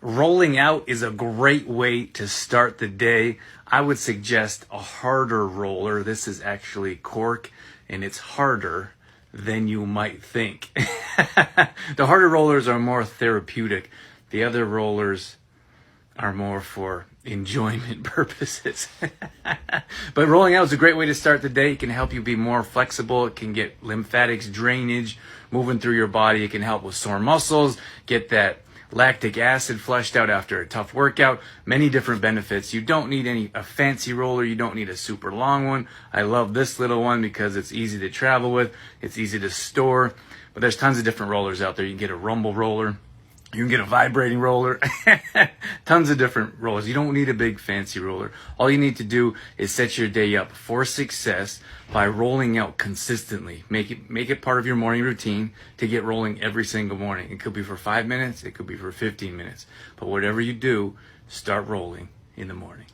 Rolling out is a great way to start the day. I would suggest a harder roller. This is actually cork, and it's harder than you might think. The harder rollers are more therapeutic. The other rollers are more for enjoyment purposes. But rolling out is a great way to start the day. It can help you be more flexible. It can get lymphatics drainage moving through your body. It can help with sore muscles, get that lactic acid flushed out after a tough workout. Many different benefits. You don't need a fancy roller. You don't need a super long one. I love this little one because it's easy to travel with. It's easy to store. But there's tons of different rollers out there. You can get a rumble roller. You can get a vibrating roller. Tons of different rollers. You don't need a big fancy roller. All you need to do is set your day up for success by rolling out consistently. Make it part of your morning routine to get rolling every single morning. It could be for 5 minutes. It could be for 15 minutes. But whatever you do, start rolling in the morning.